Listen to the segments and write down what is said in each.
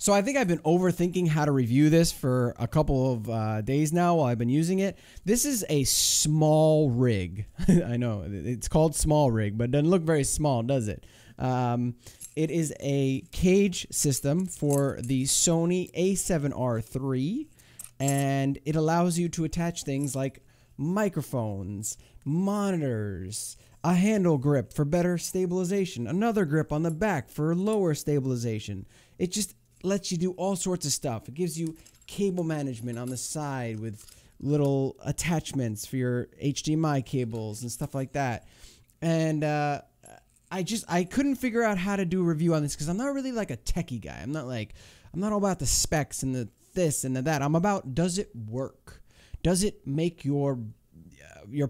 So I think I've been overthinking how to review this for a couple of days now while I've been using it. This is a SmallRig. I know it's called SmallRig, but it doesn't look very small, does it? It is a cage system for the Sony A7R III, and it allows you to attach things like microphones, monitors, a handle grip for better stabilization, another grip on the back for lower stabilization. It just lets you do all sorts of stuff. It gives you cable management on the side with little attachments for your HDMI cables and stuff like that. And I couldn't figure out how to do a review on this because I'm not really like a techie guy. I'm not all about the specs and the this and the that. I'm about, does it work? Does it make your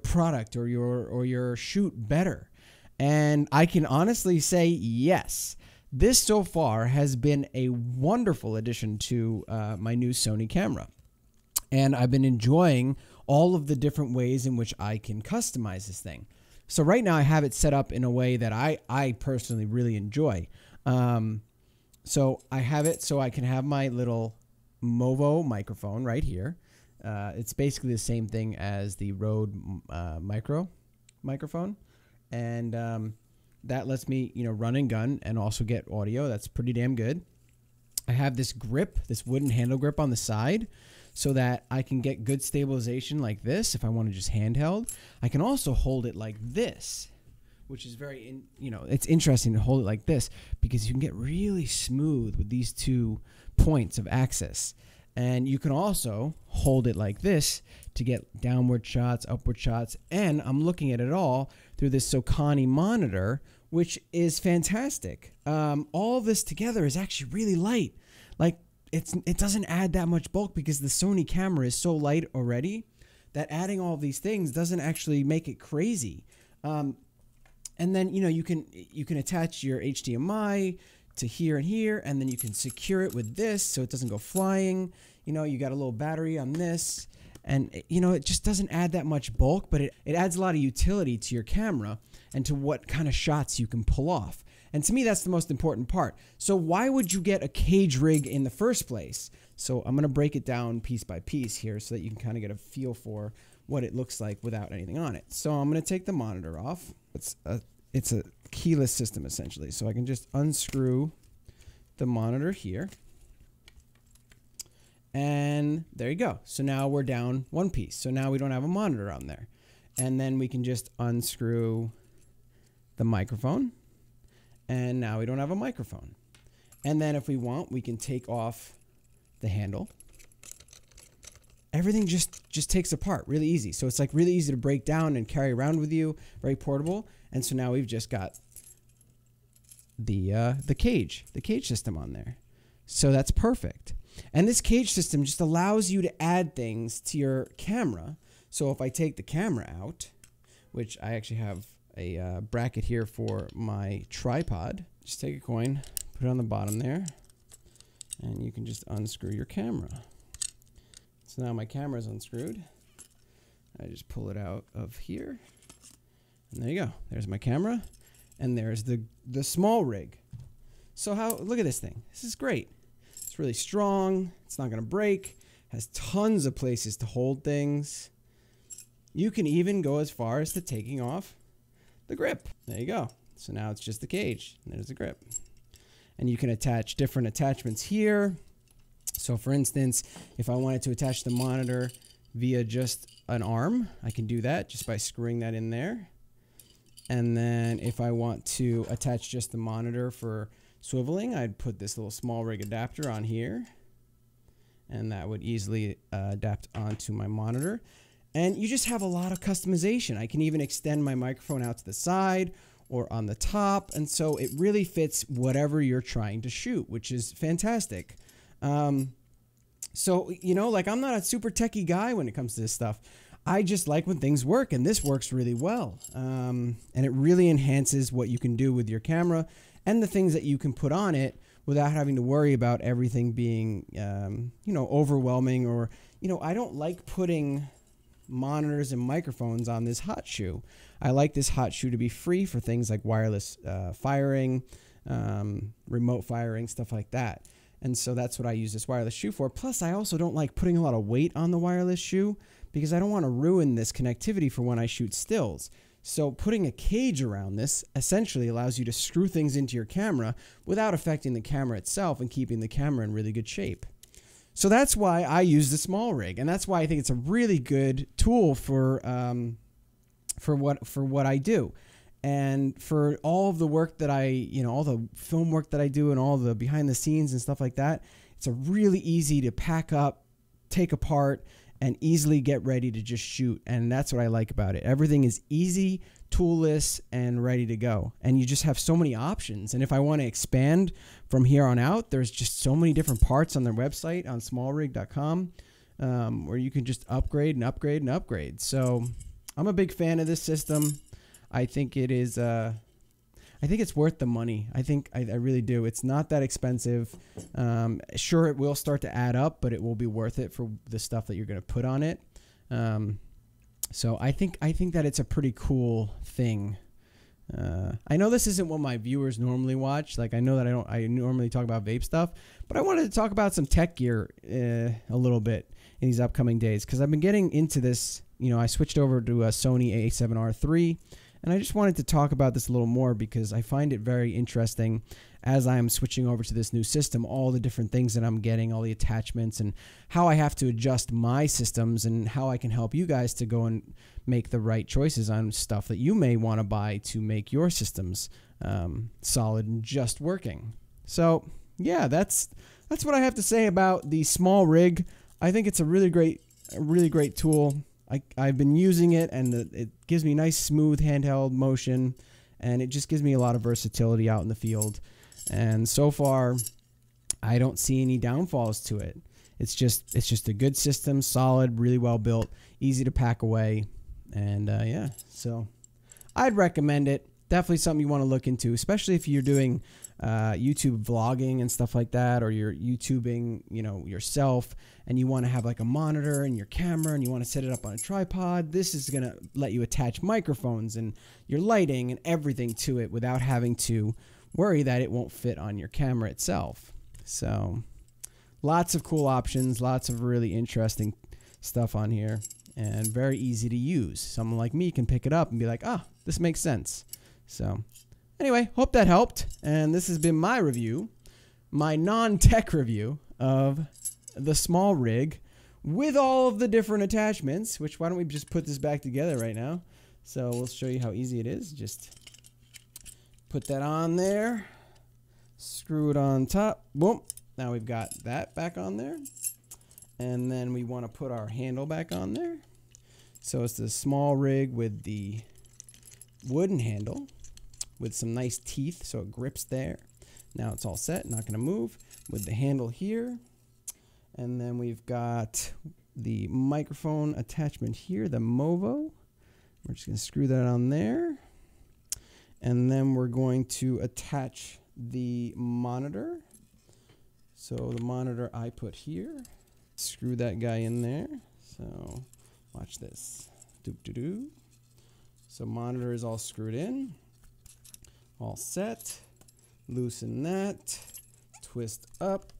product or your shoot better? And I can honestly say yes. This so far has been a wonderful addition to my new Sony camera. And I've been enjoying all of the different ways in which I can customize this thing. So right now I have it set up in a way that I personally really enjoy. So I have it so I can have my little Movo microphone right here. It's basically the same thing as the Rode microphone. And that lets me, run and gun and also get audio. That's pretty damn good. I have this grip, this wooden handle grip on the side so that I can get good stabilization like this if I want to just handheld. I can also hold it like this, which is very, it's interesting to hold it like this because you can get really smooth with these 2 points of access. And you can also hold it like this to get downward shots, upward shots. And I'm looking at it all through this Sony monitor, which is fantastic. All of this together is actually really light. Like it doesn't add that much bulk because the Sony camera is so light already that adding all of these things doesn't actually make it crazy. And then, you can attach your HDMI to here and here, and then you can secure it with this so it doesn't go flying. You got a little battery on this, and it just doesn't add that much bulk, but it adds a lot of utility to your camera and to what kind of shots you can pull off. And to me, that's the most important part. So why would you get a cage rig in the first place? So I'm going to break it down piece by piece here so that you can kind of get a feel for what it looks like without anything on it. So I'm going to take the monitor off. It's a keyless system essentially. So I can just unscrew the monitor here. And there you go. So now we're down one piece. So now we don't have a monitor on there. And then we can just unscrew the microphone. And now we don't have a microphone. And then if we want, we can take off the handle. Everything just takes apart really easy. So it's like really easy to break down and carry around with you, very portable. And so now we've just got the cage system on there. So that's perfect. And this cage system just allows you to add things to your camera. So if I take the camera out, which I actually have a bracket here for my tripod, just take a coin, put it on the bottom there, and you can just unscrew your camera. So now my camera is unscrewed. I just pull it out of here. And there you go. There's my camera. And there's the SmallRig. So look at this thing. This is great. It's really strong. It's not going to break. Has tons of places to hold things. You can even go as far as to taking off the grip. There you go. So now it's just the cage. And there's the grip. And you can attach different attachments here. So for instance, if I wanted to attach the monitor via just an arm, I can do that just by screwing that in there. And then if I want to attach just the monitor for swiveling, I'd put this little SmallRig adapter on here. And that would easily adapt onto my monitor. And you just have a lot of customization. I can even extend my microphone out to the side or on the top. And so it really fits whatever you're trying to shoot, which is fantastic. So, like I'm not a super techie guy when it comes to this stuff. I just like when things work, and this works really well. And it really enhances what you can do with your camera and the things that you can put on it without having to worry about everything being, overwhelming or, I don't like putting monitors and microphones on this hot shoe. I like this hot shoe to be free for things like wireless firing, remote firing, stuff like that. And so that's what I use this wireless shoe for. Plus, I also don't like putting a lot of weight on the wireless shoe because I don't want to ruin this connectivity for when I shoot stills. So putting a cage around this essentially allows you to screw things into your camera without affecting the camera itself and keeping the camera in really good shape. So that's why I use the SmallRig, and that's why I think it's a really good tool for what I do. And for all of the work that all the film work that I do and all the behind the scenes and stuff like that, it's a really easy to pack up, take apart, and easily get ready to just shoot. And that's what I like about it. Everything is easy, toolless, and ready to go. And you just have so many options. And if I want to expand from here on out, there's just so many different parts on their website on smallrig.com where you can just upgrade and upgrade and upgrade. So I'm a big fan of this system. I think it is. I think it's worth the money. I really do. It's not that expensive. Sure, it will start to add up, but it will be worth it for the stuff that you're going to put on it. So I think that it's a pretty cool thing. I know this isn't what my viewers normally watch. Like I know that I normally talk about vape stuff, but I wanted to talk about some tech gear a little bit in these upcoming days because I've been getting into this. You know, I switched over to a Sony A7R III. And I just wanted to talk about this a little more because I find it very interesting as I'm switching over to this new system, all the different things that I'm getting, all the attachments, and how I have to adjust my systems and how I can help you guys to go and make the right choices on stuff that you may want to buy to make your systems solid and just working. So, yeah, that's what I have to say about the SmallRig. I think it's a really great tool. I've been using it, and it gives me nice, smooth handheld motion, and it just gives me a lot of versatility out in the field. And so far, I don't see any downfalls to it. It's just a good system, solid, really well built, easy to pack away, and yeah. So I'd recommend it. Definitely something you want to look into, especially if you're doing YouTube vlogging and stuff like that, or you're YouTubing, yourself, and you want to have like a monitor and your camera, and you want to set it up on a tripod. This is gonna let you attach microphones and your lighting and everything to it without having to worry that it won't fit on your camera itself. So, lots of cool options, lots of really interesting stuff on here, and very easy to use. Someone like me can pick it up and be like, ah, this makes sense. So, anyway, hope that helped. And this has been my review, my non-tech review of the SmallRig with all of the different attachments, which why don't we just put this back together right now? So we'll show you how easy it is. Just put that on there, screw it on top. Boom. Now we've got that back on there. And then we want to put our handle back on there. So it's the SmallRig with the wooden handle with some nice teeth so it grips there. Now it's all set, not going to move, with the handle here. And then we've got the microphone attachment here, the Movo. We're just going to screw that on there. And then we're going to attach the monitor. So the monitor I put here. Screw that guy in there. So watch this. Doop-doo-doo. So monitor is all screwed in. All set. Loosen that. Twist up.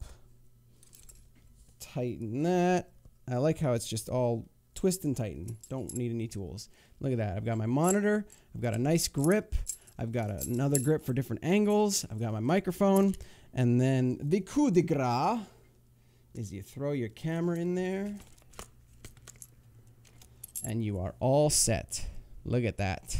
Tighten that. I like how it's just all twist and tighten. Don't need any tools. Look at that. I've got my monitor. I've got a nice grip. I've got another grip for different angles. I've got my microphone. And then the coup de grace is you throw your camera in there. And you are all set. Look at that.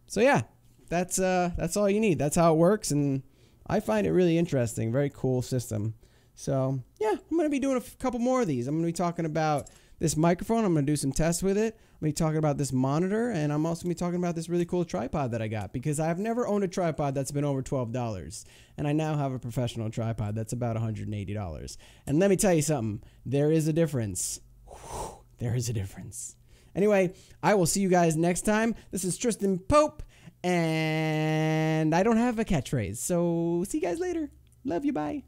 So yeah, that's all you need. That's how it works, and I find it really interesting. Very cool system. So yeah, I'm going to be doing a couple more of these. I'm going to be talking about this microphone. I'm going to do some tests with it. I'm going to be talking about this monitor, and I'm also going to be talking about this really cool tripod that I got, because I've never owned a tripod that's been over $12, and I now have a professional tripod that's about $180. And let me tell you something. There is a difference. Whew, there is a difference. Anyway, I will see you guys next time. This is Tristan Pope, and I don't have a catchphrase, so see you guys later. Love you, bye.